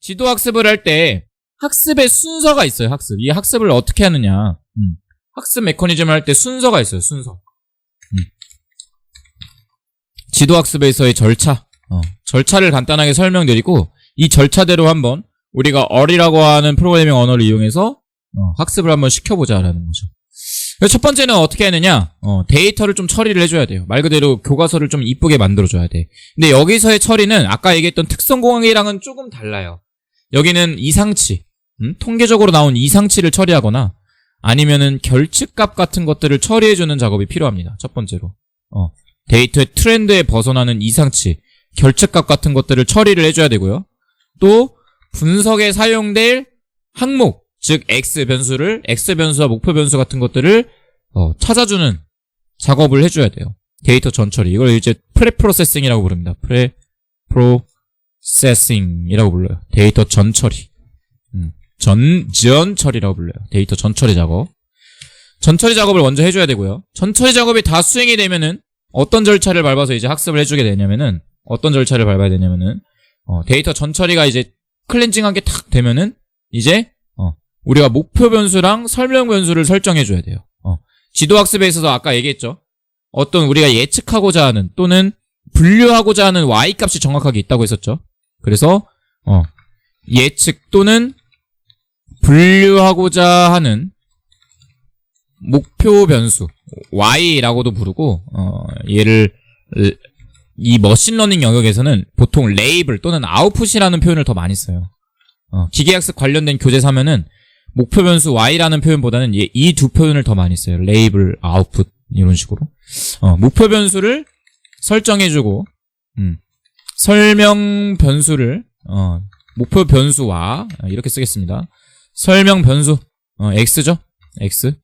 지도 학습을 할 때 학습의 순서가 있어요. 학습. 이 학습을 어떻게 하느냐. 학습 메커니즘을 할 때 순서가 있어요. 순서. 지도 학습에서의 절차. 절차를 간단하게 설명드리고 이 절차대로 한번 우리가 어리라고 하는 프로그래밍 언어를 이용해서 학습을 한번 시켜보자라는 거죠. 그래서 첫 번째는 어떻게 하느냐. 데이터를 좀 처리를 해줘야 돼요. 말 그대로 교과서를 좀 이쁘게 만들어줘야 돼. 근데 여기서의 처리는 아까 얘기했던 특성공학이랑은 조금 달라요. 여기는 이상치, 통계적으로 나온 이상치를 처리하거나 아니면은 결측값 같은 것들을 처리해주는 작업이 필요합니다. 첫 번째로. 데이터의 트렌드에 벗어나는 이상치, 결측값 같은 것들을 처리를 해줘야 되고요. 또 분석에 사용될 항목, 즉 X 변수와 목표 변수 같은 것들을 찾아주는 작업을 해줘야 돼요. 데이터 전처리. 이걸 이제 프레프로세싱이라고 부릅니다. 프레프로세싱이라고 불러요. 데이터 전처리. 전처리라고 불러요. 데이터 전처리 작업. 전처리 작업을 먼저 해줘야 되고요. 전처리 작업이 다 수행이 되면은 어떤 절차를 밟아서 이제 학습을 해주게 되냐면은 어떤 절차를 밟아야 되냐면은 데이터 전처리가 이제 클렌징한 게 탁 되면은 이제 우리가 목표 변수랑 설명 변수를 설정해줘야 돼요. 지도 학습에 있어서 아까 얘기했죠. 어떤 우리가 예측하고자 하는 또는 분류하고자 하는 y 값이 정확하게 있다고 했었죠. 그래서 예측 또는 분류하고자 하는 목표 변수 y라고도 부르고 얘를 이 머신러닝 영역에서는 보통 레이블 또는 아웃풋이라는 표현을 더 많이 써요. 기계학습 관련된 교재 사면은 목표 변수 y라는 표현보다는 이 두 표현을 더 많이 써요. 레이블, 아웃풋 이런 식으로. 목표 변수를 설정해주고 설명 변수를 목표 변수와 이렇게 쓰겠습니다. 설명 변수 x죠? x.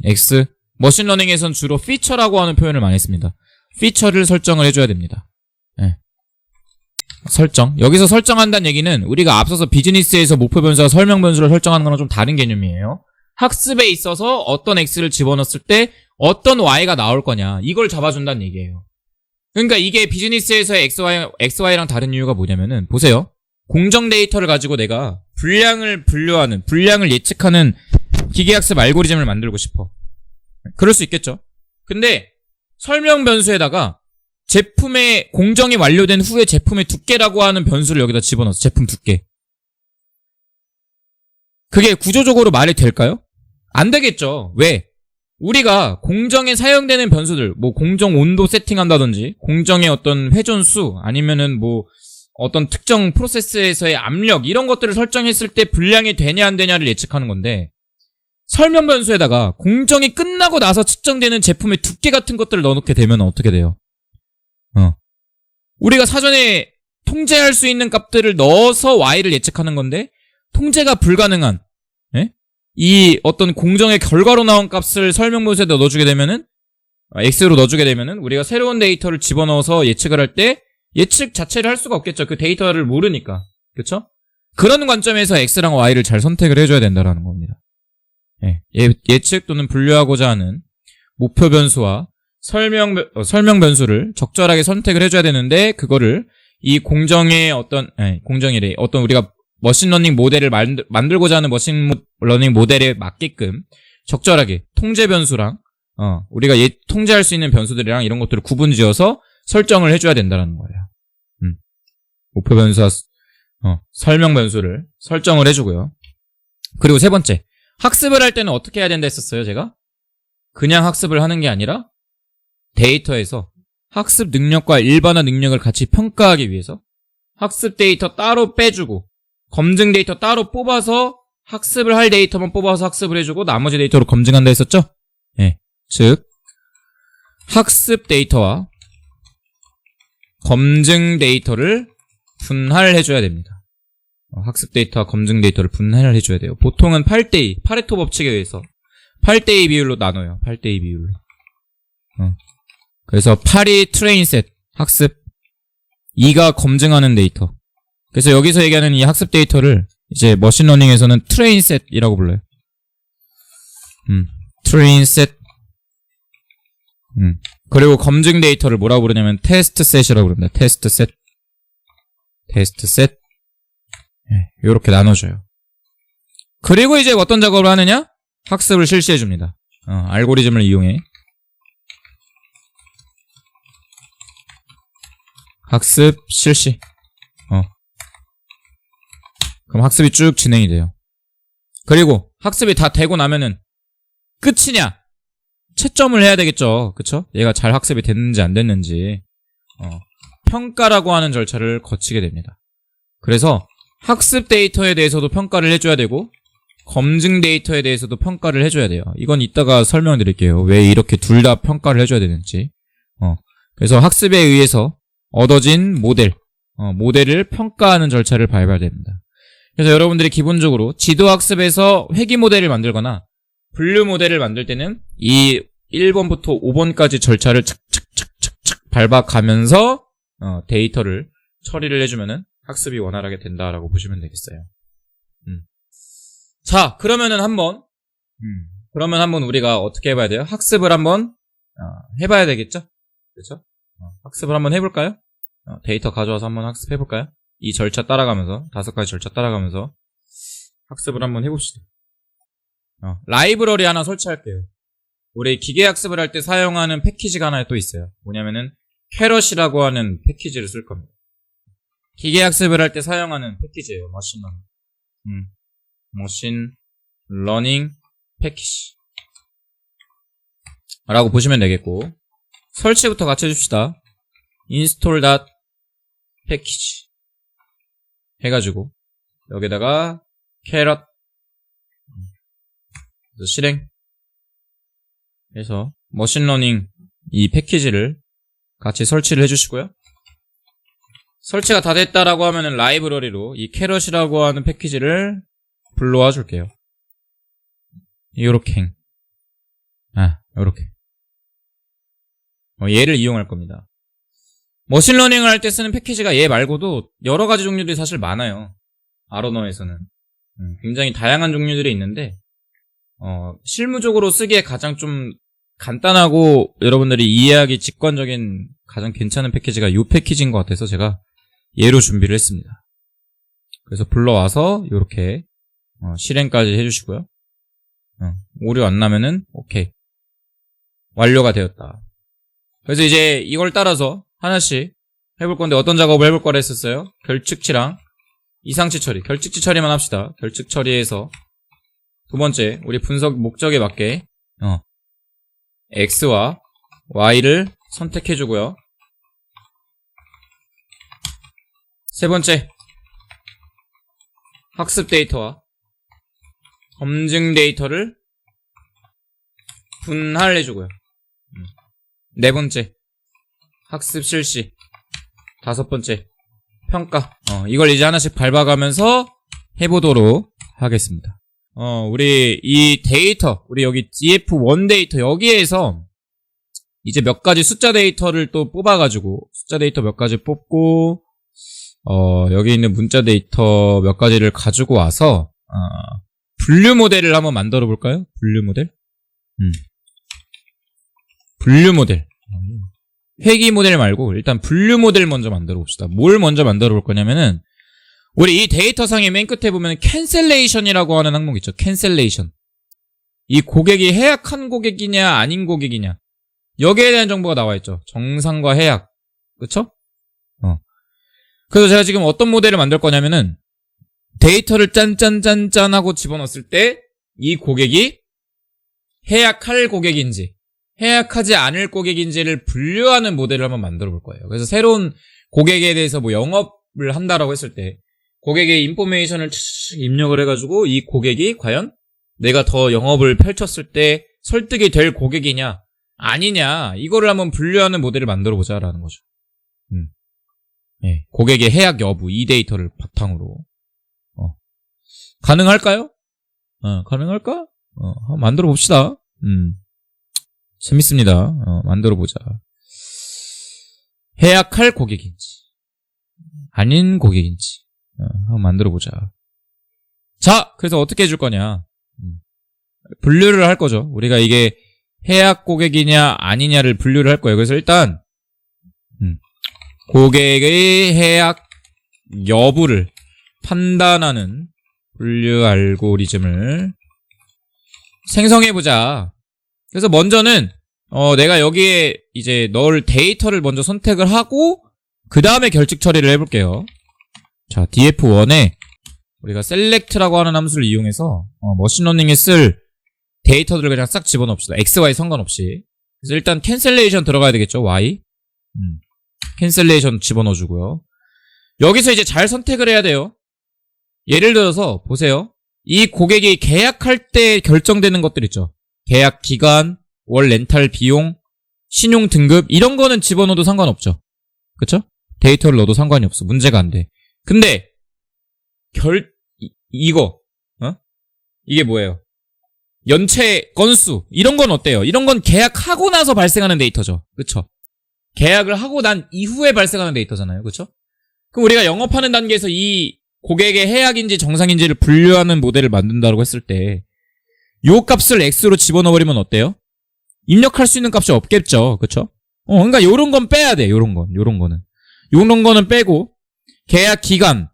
x. 머신러닝에선 주로 피처라고 하는 표현을 많이 씁니다. 피처를 설정을 해줘야 됩니다. 설정. 여기서 설정한다는 얘기는 우리가 앞서서 비즈니스에서 목표 변수와 설명 변수를 설정하는 거랑 좀 다른 개념이에요. 학습에 있어서 어떤 x를 집어넣었을 때 어떤 y가 나올 거냐 이걸 잡아준다는 얘기예요. 그러니까 이게 비즈니스에서의 xy랑 다른 이유가 뭐냐면은 보세요. 공정 데이터를 가지고 내가 분량을 분류하는, 분량을 예측하는 기계학습 알고리즘을 만들고 싶어. 그럴 수 있겠죠. 근데 설명 변수에다가 제품의 공정이 완료된 후에 제품의 두께라고 하는 변수를 여기다 집어넣었어. 제품 두께. 그게 구조적으로 말이 될까요? 안 되겠죠. 왜? 우리가 공정에 사용되는 변수들, 뭐 공정 온도 세팅한다든지 공정의 어떤 회전수 아니면은 뭐 어떤 특정 프로세스에서의 압력 이런 것들을 설정했을 때 분량이 되냐 안 되냐를 예측하는 건데 설명 변수에다가 공정이 끝나고 나서 측정되는 제품의 두께 같은 것들을 넣어놓게 되면 어떻게 돼요? 우리가 사전에 통제할 수 있는 값들을 넣어서 y를 예측하는 건데 통제가 불가능한 이 어떤 공정의 결과로 나온 값을 설명 변수에다 넣어주게 되면은 x로 넣어주게 되면은 우리가 새로운 데이터를 집어넣어서 예측을 할 때 예측 자체를 할 수가 없겠죠. 그 데이터를 모르니까. 그쵸? 그런 관점에서 x랑 y를 잘 선택을 해줘야 된다는 겁니다. 예측 또는 분류하고자 하는 목표 변수와 설명 변수를 적절하게 선택을 해줘야 되는데 그거를 이 공정의 공정이래. 어떤 우리가 머신러닝 모델을 만들고자 하는 머신러닝 모델에 맞게끔 적절하게 통제 변수랑 우리가 통제할 수 있는 변수들이랑 이런 것들을 구분지어서 설정을 해줘야 된다는 거예요. 목표 변수와 설명 변수를 설정을 해주고요. 그리고 세 번째, 학습을 할 때는 어떻게 해야 된다 했었어요, 제가? 그냥 학습을 하는 게 아니라 데이터에서 학습 능력과 일반화 능력을 같이 평가하기 위해서 학습 데이터 따로 빼주고 검증 데이터 따로 뽑아서 학습을 할 데이터만 뽑아서 학습을 해주고 나머지 데이터로 검증한다 했었죠? 즉 학습 데이터와 검증 데이터를 분할해줘야 됩니다. 학습 데이터와 검증 데이터를 분할을 해줘야 돼요. 보통은 8대2, 파레토 법칙에 의해서 8대2 비율로 나눠요. 8대2 비율로. 그래서 8이 트레인 셋, 학습, 2가 검증하는 데이터. 그래서 여기서 얘기하는 이 학습 데이터를 이제 머신러닝에서는 트레인 셋이라고 불러요. 트레인 셋. 그리고 검증 데이터를 뭐라고 부르냐면 테스트 셋이라고 부릅니다. 테스트 셋. 테스트 셋. 이렇게 나눠줘요. 그리고 이제 어떤 작업을 하느냐? 학습을 실시해줍니다. 알고리즘을 이용해. 학습 실시. 그럼 학습이 쭉 진행이 돼요. 그리고 학습이 다 되고 나면은 끝이냐? 채점을 해야 되겠죠. 그쵸? 얘가 잘 학습이 됐는지 안 됐는지. 평가라고 하는 절차를 거치게 됩니다. 그래서 학습 데이터에 대해서도 평가를 해줘야 되고 검증 데이터에 대해서도 평가를 해줘야 돼요. 이건 이따가 설명드릴게요. 왜 이렇게 둘 다 평가를 해줘야 되는지. 그래서 학습에 의해서 얻어진 모델을 평가하는 절차를 밟아야 됩니다. 그래서 여러분들이 기본적으로 지도학습에서 회귀 모델을 만들거나 분류 모델을 만들 때는 이 1번부터 5번까지 절차를 착착착착착 밟아가면서 데이터를 처리를 해주면은 학습이 원활하게 된다라고 보시면 되겠어요. 자, 그러면은 한번 우리가 어떻게 해봐야 돼요? 학습을 한번 해봐야 되겠죠? 그렇죠? 학습을 한번 해볼까요? 데이터 가져와서 한번 학습해볼까요? 이 절차 따라가면서 5가지 절차 따라가면서 학습을 한번 해봅시다. 라이브러리 하나 설치할게요. 우리 기계학습을 할 때 사용하는 패키지가 하나 또 있어요. 뭐냐면은 캐럿이라고 하는 패키지를 쓸 겁니다. 기계학습을 할 때 사용하는 패키지예요. 머신 러닝 패키지 라고 보시면 되겠고, 설치부터 같이 해줍시다. install.package 해가지고 여기다가 캐럿 실행 해서 머신러닝 이 패키지를 같이 설치를 해주시고요. 설치가 다 됐다라고 하면은 라이브러리로 이 캐럿이라고 하는 패키지를 불러와 줄게요. 요렇게 요렇게 얘를 이용할 겁니다. 머신러닝을 할 때 쓰는 패키지가 얘 말고도 여러가지 종류들이 사실 많아요. 아러너에서는 굉장히 다양한 종류들이 있는데 실무적으로 쓰기에 가장 좀 간단하고 여러분들이 이해하기 직관적인 가장 괜찮은 패키지가 이 패키지인 것 같아서 제가 얘로 준비를 했습니다. 그래서 불러와서 이렇게 실행까지 해주시고요. 오류 안 나면은 오케이, 완료가 되었다. 그래서 이제 이걸 따라서 하나씩 해볼 건데 어떤 작업을 해볼 거라 했었어요? 결측치랑 이상치 처리, 결측치 처리만 합시다. 결측 처리에서 두 번째, 우리 분석 목적에 맞게 X와 Y를 선택해주고요. 세 번째, 학습 데이터와 검증 데이터를 분할해주고요. 네 번째, 학습 실시. 다섯 번째, 평가. 이걸 이제 하나씩 밟아가면서 해보도록 하겠습니다. 우리 이 데이터, 우리 여기 df1 데이터 여기에서 이제 몇 가지 숫자 데이터를 또 뽑아가지고 숫자 데이터 몇 가지 뽑고 여기 있는 문자 데이터 몇 가지를 가지고 와서 분류 모델을 한번 만들어 볼까요? 분류 모델? 분류 모델. 회귀 모델 말고 일단 분류 모델 먼저 만들어 봅시다. 뭘 먼저 만들어 볼 거냐면은 우리 이 데이터상의 맨 끝에 보면 캔셀레이션이라고 하는 항목 있죠. 캔셀레이션. 이 고객이 해약한 고객이냐 아닌 고객이냐 여기에 대한 정보가 나와 있죠. 정상과 해약. 그쵸? 그래서 제가 지금 어떤 모델을 만들 거냐면은 데이터를 짠짠짠짠 하고 집어넣었을 때 이 고객이 해약할 고객인지 해약하지 않을 고객인지를 분류하는 모델을 한번 만들어 볼 거예요. 그래서 새로운 고객에 대해서 뭐 영업을 한다라고 했을 때 고객의 인포메이션을 입력을 해가지고 이 고객이 과연 내가 더 영업을 펼쳤을 때 설득이 될 고객이냐 아니냐 이거를 한번 분류하는 모델을 만들어 보자라는 거죠. 고객의 해약 여부 이 데이터를 바탕으로 가능할까요? 가능할까? 한번 만들어 봅시다. 재밌습니다. 만들어 보자. 해약할 고객인지 아닌 고객인지 한번 만들어 보자. 자, 그래서 어떻게 해줄 거냐? 분류를 할 거죠. 우리가 이게 해약 고객이냐 아니냐를 분류를 할 거예요. 그래서 일단 고객의 해약 여부를 판단하는 분류 알고리즘을 생성해보자. 그래서 먼저는 내가 여기에 이제 넣을 데이터를 먼저 선택을 하고 그 다음에 결측 처리를 해볼게요. 자, df1에 우리가 select라고 하는 함수를 이용해서 머신러닝에 쓸 데이터들을 그냥 싹 집어넣읍시다. x, y 상관없이. 그래서 일단 cancellation 들어가야 되겠죠. y. cancellation 집어넣어주고요. 여기서 이제 잘 선택을 해야 돼요. 예를 들어서 보세요. 이 고객이 계약할 때 결정되는 것들 있죠. 계약 기간, 월 렌탈 비용, 신용 등급 이런 거는 집어넣어도 상관없죠. 그쵸? 데이터를 넣어도 상관이 없어. 문제가 안 돼. 근데 이거 이게 뭐예요? 연체 건수 이런 건 어때요? 이런 건 계약하고 나서 발생하는 데이터죠. 그쵸? 계약을 하고 난 이후에 발생하는 데이터잖아요. 그쵸? 그럼 우리가 영업하는 단계에서 이 고객의 해약인지 정상인지를 분류하는 모델을 만든다고 했을 때 요 값을 x로 집어넣어버리면 어때요? 입력할 수 있는 값이 없겠죠. 그쵸? 그러니까 요런 건 빼야 돼. 요런 거는 빼고 계약 기간,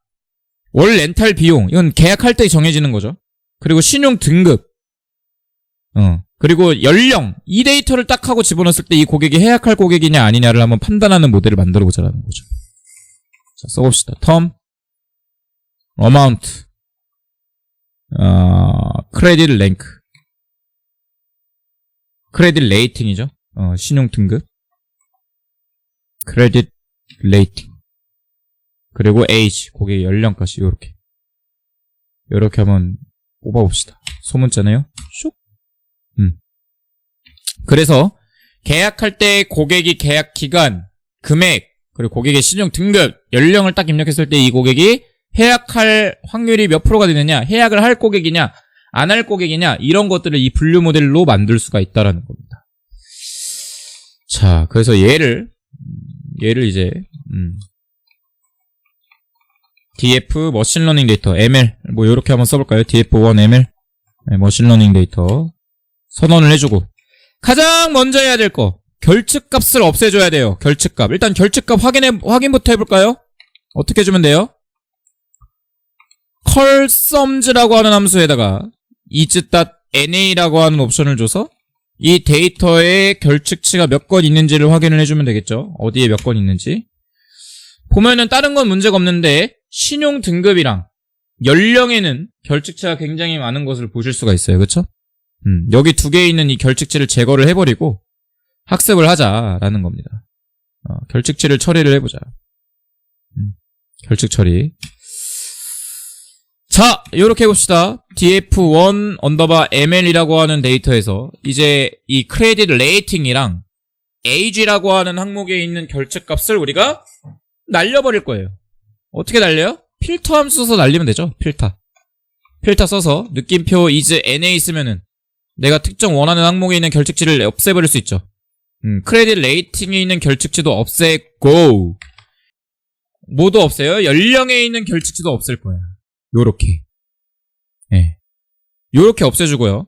월 렌탈 비용 이건 계약할 때 정해지는 거죠. 그리고 신용 등급 그리고 연령 이 데이터를 딱 하고 집어넣었을 때 이 고객이 해약할 고객이냐 아니냐를 한번 판단하는 모델을 만들어 보자라는 거죠. 자, 써봅시다. term, amount, credit rank, credit rating이죠. 신용 등급, credit rating, 그리고 age, 고객의 연령까지 요렇게 한번 뽑아봅시다. 소문자네요. 슉. 그래서 계약할 때 고객이 계약 기간, 금액, 그리고 고객의 신용 등급, 연령을 딱 입력했을 때 이 고객이 해약할 확률이 몇 프로가 되느냐, 해약을 할 고객이냐, 안 할 고객이냐 이런 것들을 이 분류 모델로 만들 수가 있다라는 겁니다. 자, 그래서 얘를 이제 df 머신러닝 데이터 ml 뭐 요렇게 한번 써볼까요? df1 ml 머신러닝 데이터 선언을 해주고 가장 먼저 해야 될 거 결측값을 없애줘야 돼요. 결측값 일단 결측값 확인부터 해볼까요? 어떻게 해주면 돼요? colsums라고 하는 함수에다가 is.na라고 하는 옵션을 줘서 이 데이터의 결측치가 몇 건 있는지를 확인을 해주면 되겠죠. 어디에 몇 건 있는지 보면은 다른 건 문제가 없는데 신용 등급이랑 연령에는 결측치가 굉장히 많은 것을 보실 수가 있어요. 그쵸? 여기 두 개에 있는 이 결측치를 제거를 해버리고 학습을 하자라는 겁니다. 결측치를 처리를 해보자. 결측 처리. 자, 요렇게 해봅시다. df1 ml이라고 하는 데이터에서 이제 이 크레딧 레이팅이랑 age라고 하는 항목에 있는 결측값을 우리가 날려버릴 거예요. 어떻게 날려요? 필터 함수 써서 날리면 되죠. 필터 써서 느낌표 is na 쓰면은 내가 특정 원하는 항목에 있는 결측치를 없애버릴 수 있죠. 크레딧 레이팅에 있는 결측치도 없애고 뭐도 없어요? 연령에 있는 결측치도 없앨 거야. 요렇게. 예. 요렇게 없애주고요.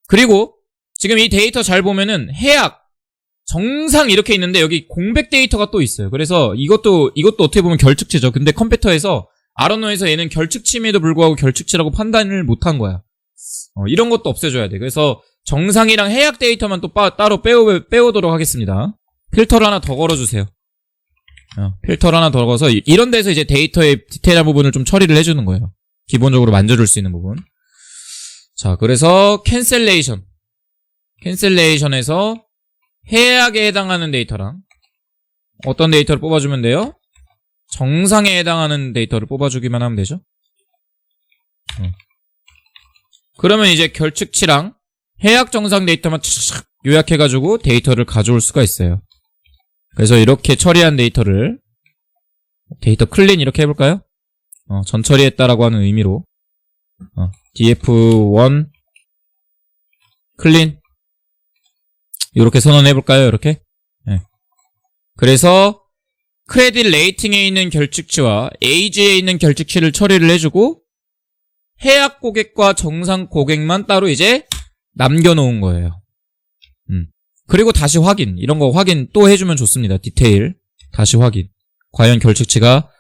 그리고 지금 이 데이터 잘 보면은 해약, 정상 이렇게 있는데 여기 공백 데이터가 또 있어요. 그래서 이것도 어떻게 보면 결측치죠. 근데 컴퓨터에서 아르노에서 얘는 결측치임에도 불구하고 결측치라고 판단을 못한 거야. 이런 것도 없애줘야 돼. 그래서 정상이랑 해약 데이터만 또 따로 빼오도록 하겠습니다. 필터를 하나 더 걸어주세요. 필터를 하나 더 걸어서 이런 데서 이제 데이터의 디테일한 부분을 좀 처리를 해주는 거예요. 기본적으로 만져줄 수 있는 부분. 자, 그래서 캔셀레이션에서 해약에 해당하는 데이터랑 어떤 데이터를 뽑아주면 돼요? 정상에 해당하는 데이터를 뽑아주기만 하면 되죠. 그러면 이제 결측치랑 해약 정상 데이터만 착 요약해가지고 데이터를 가져올 수가 있어요. 그래서 이렇게 처리한 데이터를 데이터 클린 이렇게 해볼까요? 전 처리했다라고 하는 의미로 df1 클린 이렇게 선언해볼까요? 이렇게. 네. 그래서 크레딧 레이팅에 있는 결측치와 age에 있는 결측치를 처리를 해주고 해약 고객과 정상 고객만 따로 이제 남겨놓은 거예요. 그리고 다시 확인. 이런 거 확인 또 해주면 좋습니다. 디테일. 다시 확인. 과연 결측치가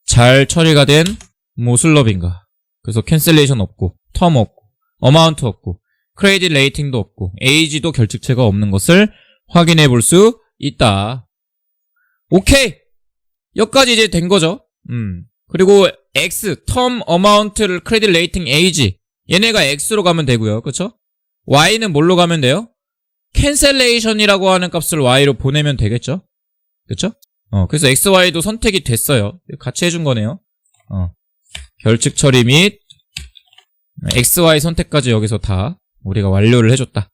잘 처리가 된 뭐 슬럽인가. 그래서 캔슬레이션 없고, 텀 없고, 어마운트 없고, 크레딧 레이팅도 없고, 에이지도 결측체가 없는 것을 확인해 볼 수 있다. 오케이! 여기까지 이제 된 거죠. 그리고 X, 텀, 어마운트를 크레딧 레이팅, 에이지. 얘네가 X로 가면 되고요. 그쵸? Y는 뭘로 가면 돼요? 캔슬레이션이라고 하는 값을 Y로 보내면 되겠죠? 그쵸? 그래서 XY도 선택이 됐어요. 같이 해준 거네요. 결측 처리 및 XY 선택까지 여기서 다 우리가 완료를 해줬다.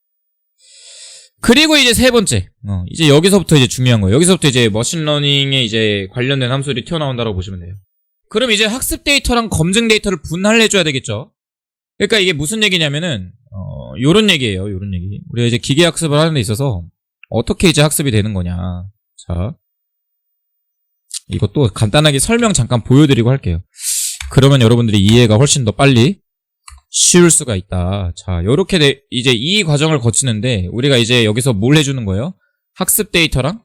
그리고 이제 세 번째. 이제 여기서부터 이제 중요한 거예요. 여기서부터 이제 머신러닝에 이제 관련된 함수들이 튀어나온다고 보시면 돼요. 그럼 이제 학습 데이터랑 검증 데이터를 분할해줘야 되겠죠? 그러니까 이게 무슨 얘기냐면은, 요런 얘기예요, 요런 얘기. 우리가 이제 기계 학습을 하는 데 있어서, 어떻게 이제 학습이 되는 거냐. 자. 이것도 간단하게 설명 잠깐 보여드리고 할게요. 그러면 여러분들이 이해가 훨씬 더 빨리 쉬울 수가 있다. 자, 요렇게 이제 이 과정을 거치는데, 우리가 이제 여기서 뭘 해주는 거예요? 학습 데이터랑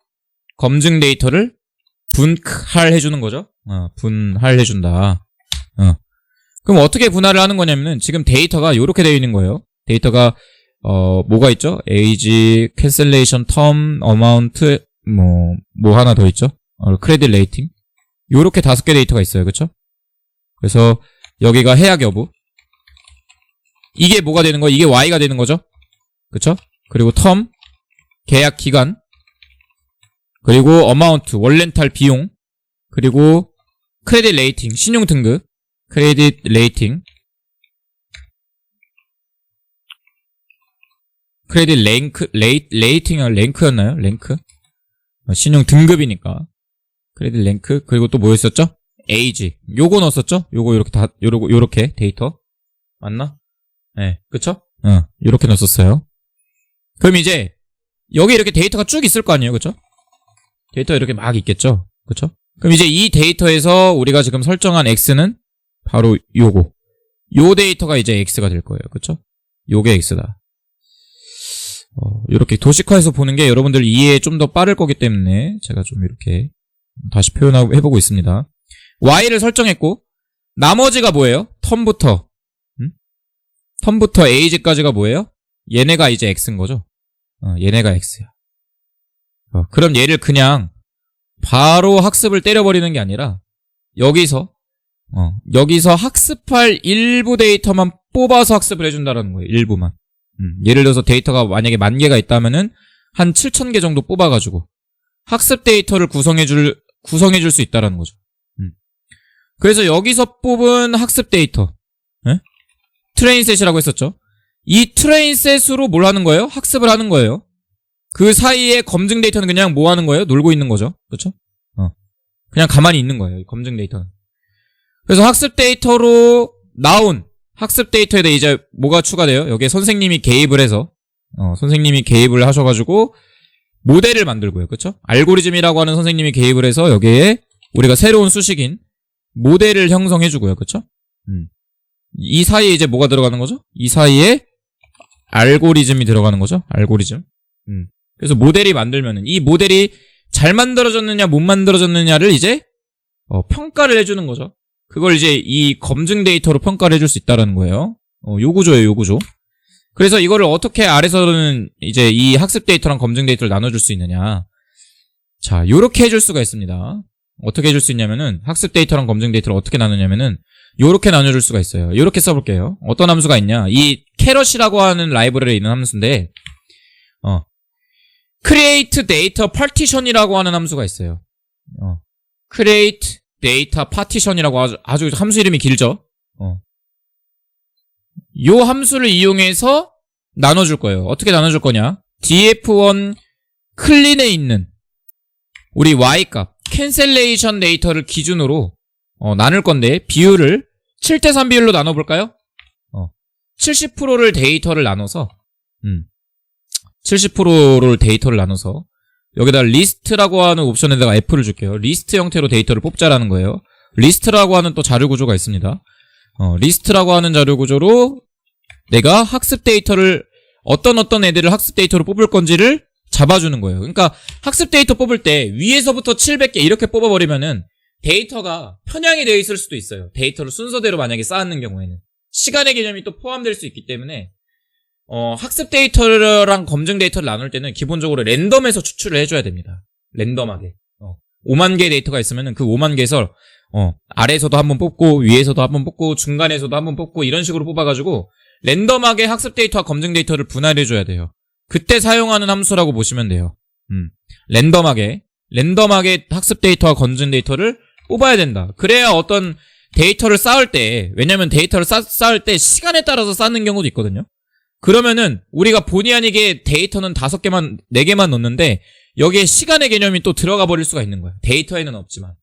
검증 데이터를 분할해주는 거죠? 분할해준다. 그럼 어떻게 분할을 하는 거냐면은, 지금 데이터가 요렇게 되어 있는 거예요. 데이터가, 뭐가 있죠? 에이지, 캔슬레이션, 텀, 어마운트, 뭐 하나 더 있죠? 크레딧 레이팅. 요렇게 5개 데이터가 있어요. 그쵸? 그래서, 여기가 해약 여부. 이게 뭐가 되는 거예요? 이게 Y가 되는 거죠? 그쵸? 그리고 텀, 계약 기간, 그리고 어마운트, 월렌탈 비용, 그리고 크레딧 레이팅, 신용 등급, 크레딧 레이팅, 크레딧 랭크였나요? 랭크? 신용 등급이니까. 크레딧 랭크, 그리고 또 뭐였었죠? 에이지. 요거 넣었었죠? 요거 요렇게 데이터. 맞나? 네, 그쵸? 요렇게 넣었어요. 그럼 이제, 여기 이렇게 데이터가 쭉 있을 거 아니에요? 그쵸? 데이터 이렇게 막 있겠죠? 그쵸? 그럼 이제 이 데이터에서 우리가 지금 설정한 X는 바로 요거. 요 데이터가 이제 X가 될 거예요. 그쵸? 요게 X다. 이렇게 도식화해서 보는 게 여러분들 이해에 좀 더 빠를 거기 때문에 제가 좀 이렇게 다시 표현해보고 있습니다. Y를 설정했고, 나머지가 뭐예요? 텀부터 A지까지가 뭐예요? 얘네가 이제 X인 거죠? 얘네가 X야. 그럼 얘를 그냥 바로 학습을 때려버리는 게 아니라 여기서 학습할 일부 데이터만 뽑아서 학습을 해준다는 거예요. 일부만. 예를 들어서 데이터가 만약에 10,000개가 있다면은 한 7,000개 정도 뽑아가지고 학습 데이터를 구성해줄 수 있다는 거죠. 그래서 여기서 뽑은 학습 데이터, 트레인셋이라고 했었죠. 이 트레인셋으로 뭘 하는 거예요? 학습을 하는 거예요. 그 사이에 검증 데이터는 그냥 뭐 하는 거예요? 놀고 있는 거죠. 그렇죠? 그냥 가만히 있는 거예요. 검증 데이터는. 그래서 학습 데이터로 나온 학습 데이터에 대해 이제 뭐가 추가돼요? 여기에 선생님이 개입을 해서 선생님이 개입을 하셔가지고 모델을 만들고요. 그렇죠? 알고리즘이라고 하는 선생님이 개입을 해서 여기에 우리가 새로운 수식인 모델을 형성해주고요. 그렇죠? 이 사이에 이제 뭐가 들어가는 거죠? 이 사이에 알고리즘이 들어가는 거죠. 알고리즘. 그래서 모델이 만들면은 이 모델이 잘 만들어졌느냐 못 만들어졌느냐를 이제 평가를 해주는 거죠. 그걸 이제 이 검증 데이터로 평가를 해줄 수 있다는 거예요. 요 구조예요, 요 구조. 그래서 이거를 어떻게 아래서는 이제 이 학습 데이터랑 검증 데이터를 나눠줄 수 있느냐. 자, 요렇게 해줄 수가 있습니다. 어떻게 해줄 수 있냐면은 학습 데이터랑 검증 데이터를 어떻게 나누냐면은 요렇게 나눠줄 수가 있어요. 요렇게 써볼게요. 어떤 함수가 있냐. 이 캐럿이라고 하는 라이브러리에 있는 함수인데 create data partition이라고 하는 함수가 있어요. create data partition이라고 아주 함수 이름이 길죠. 요 함수를 이용해서 나눠줄 거예요. 어떻게 나눠줄 거냐. df1 clean에 있는 우리 y값 cancellation 데이터를 기준으로 나눌 건데 비율을 7:3 비율로 나눠볼까요? 70%를 데이터를 나눠서 70%를 데이터를 나눠서 여기다 리스트라고 하는 옵션에다가 F를 줄게요. 리스트 형태로 데이터를 뽑자라는 거예요. 리스트라고 하는 또 자료 구조가 있습니다. 리스트라고 하는 자료 구조로 내가 학습 데이터를 어떤 애들을 학습 데이터로 뽑을 건지를 잡아주는 거예요. 그러니까 학습 데이터 뽑을 때 위에서부터 700개 이렇게 뽑아버리면은 데이터가 편향이 되어 있을 수도 있어요. 데이터를 순서대로 만약에 쌓는 경우에는. 시간의 개념이 또 포함될 수 있기 때문에, 학습 데이터랑 검증 데이터를 나눌 때는 기본적으로 랜덤에서 추출을 해줘야 됩니다. 랜덤하게. 5만 개의 데이터가 있으면은 그 5만 개에서, 아래에서도 한번 뽑고, 위에서도 한번 뽑고, 중간에서도 한번 뽑고, 이런 식으로 뽑아가지고, 랜덤하게 학습 데이터와 검증 데이터를 분할해줘야 돼요. 그때 사용하는 함수라고 보시면 돼요. 랜덤하게 학습 데이터와 검증 데이터를 뽑아야 된다. 그래야 어떤 데이터를 쌓을 때, 왜냐면 데이터를 쌓을 때 시간에 따라서 쌓는 경우도 있거든요. 그러면은 우리가 본의 아니게 데이터는 5개만, 4개만 넣는데 여기에 시간의 개념이 또 들어가 버릴 수가 있는 거예요. 데이터에는 없지만.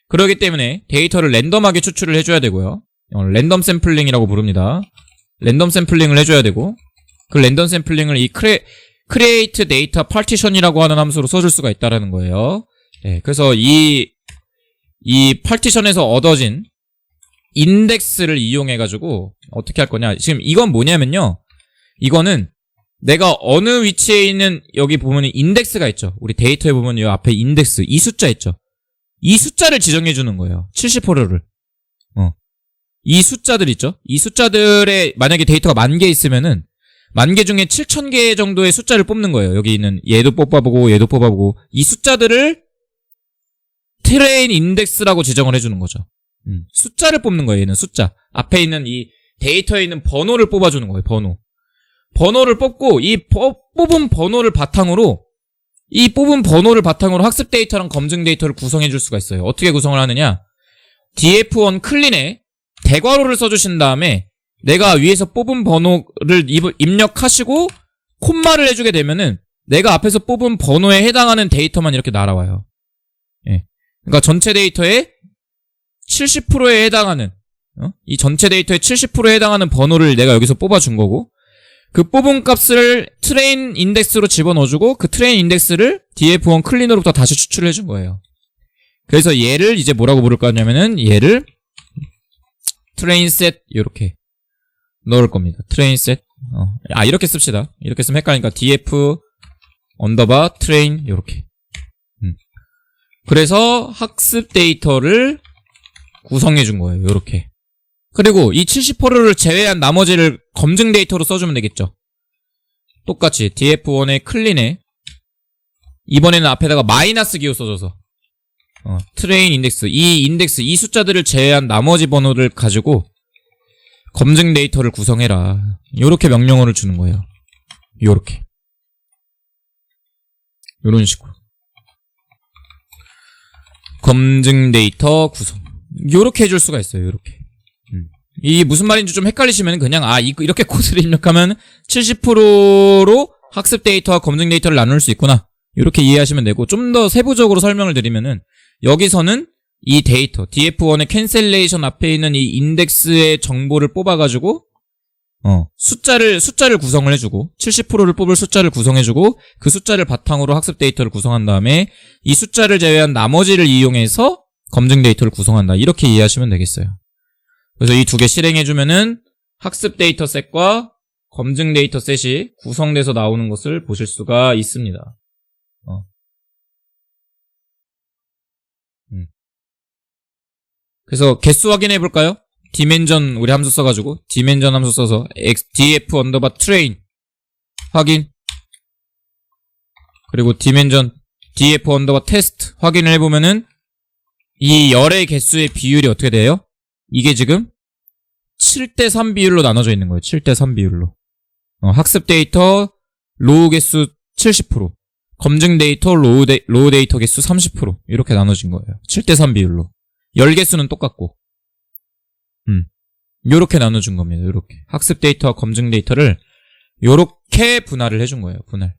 그렇기 때문에 데이터를 랜덤하게 추출을 해줘야 되고요. 랜덤 샘플링이라고 부릅니다. 랜덤 샘플링을 해줘야 되고, 그 랜덤 샘플링을 이 create data partition이라고 하는 함수로 써줄 수가 있다라는 거예요. 네, 그래서 이 파티션에서 얻어진 인덱스를 이용해가지고 어떻게 할 거냐. 지금 이건 뭐냐면요. 이거는 내가 어느 위치에 있는, 여기 보면 인덱스가 있죠. 우리 데이터에 보면 이 앞에 인덱스, 이 숫자 있죠. 이 숫자를 지정해주는 거예요. 70%를. 이 숫자들 있죠. 이 숫자들에 만약에 데이터가 10,000개 있으면은 10,000개 중에 7,000개 정도의 숫자를 뽑는 거예요. 여기 있는 얘도 뽑아보고 얘도 뽑아보고, 이 숫자들을 트레인 인덱스라고 지정을 해주는 거죠. 숫자를 뽑는 거예요. 얘는 숫자. 앞에 있는 이 데이터에 있는 번호를 뽑아주는 거예요. 번호를 뽑고, 이 뽑은 번호를 바탕으로 학습 데이터랑 검증 데이터를 구성해 줄 수가 있어요. 어떻게 구성을 하느냐. df1 클린에 대괄호를 써주신 다음에 내가 위에서 뽑은 번호를 입력하시고 콤마를 해주게 되면은 내가 앞에서 뽑은 번호에 해당하는 데이터만 이렇게 날아와요. 예. 그러니까 전체 데이터의 70%에 해당하는, 이 전체 데이터의 70%에 해당하는 번호를 내가 여기서 뽑아준 거고, 그 뽑은 값을 트레인 인덱스로 집어넣어주고, 그 트레인 인덱스를 df1 클린으로부터 다시 추출을 해준 거예요. 그래서 얘를 이제 뭐라고 부를 거냐면은, 얘를 트레인 셋, 요렇게 넣을 겁니다. 트레인 셋. 이렇게 씁시다. 이렇게 쓰면 헷갈리니까 df 언더바 트레인, 요렇게. 그래서 학습 데이터를 구성해 준 거예요. 요렇게. 그리고 이 70%를 제외한 나머지를 검증 데이터로 써주면 되겠죠. 똑같이 df1의 클린에 이번에는 앞에다가 마이너스 기호 써줘서 트레인 인덱스, 이 숫자들을 제외한 나머지 번호를 가지고 검증 데이터를 구성해라. 요렇게 명령어를 주는 거예요. 요렇게. 요런 식으로. 검증 데이터 구성. 요렇게 해줄 수가 있어요. 요렇게. 이게 무슨 말인지 좀 헷갈리시면 그냥 이렇게 코드를 입력하면 70%로 학습 데이터와 검증 데이터를 나눌 수 있구나. 요렇게 이해하시면 되고, 좀 더 세부적으로 설명을 드리면은 여기서는 이 데이터 df1의 캔셀레이션 앞에 있는 이 인덱스의 정보를 뽑아가지고 숫자를 구성을 해주고, 70%를 뽑을 숫자를 구성해주고, 그 숫자를 바탕으로 학습 데이터를 구성한 다음에 이 숫자를 제외한 나머지를 이용해서 검증 데이터를 구성한다. 이렇게 이해하시면 되겠어요. 그래서 이 두 개 실행해주면은 학습 데이터 셋과 검증 데이터 셋이 구성돼서 나오는 것을 보실 수가 있습니다. 그래서 개수 확인해 볼까요? dimension 우리 함수 써가지고 dimension 함수 써서 df 언더바 train 확인, 그리고 dimension df 언더바 test 확인을 해보면은 이 열의 개수의 비율이 어떻게 돼요? 이게 지금 7:3 비율로 나눠져 있는 거예요. 7:3 비율로. 학습 데이터 로우 개수 70%, 검증 데이터 로우 데이터 개수 30% 이렇게 나눠진 거예요. 7:3 비율로. 열 개수는 똑같고. 요렇게 나눠준 겁니다. 요렇게. 학습 데이터와 검증 데이터를 요렇게 분할을 해준 거예요. 분할.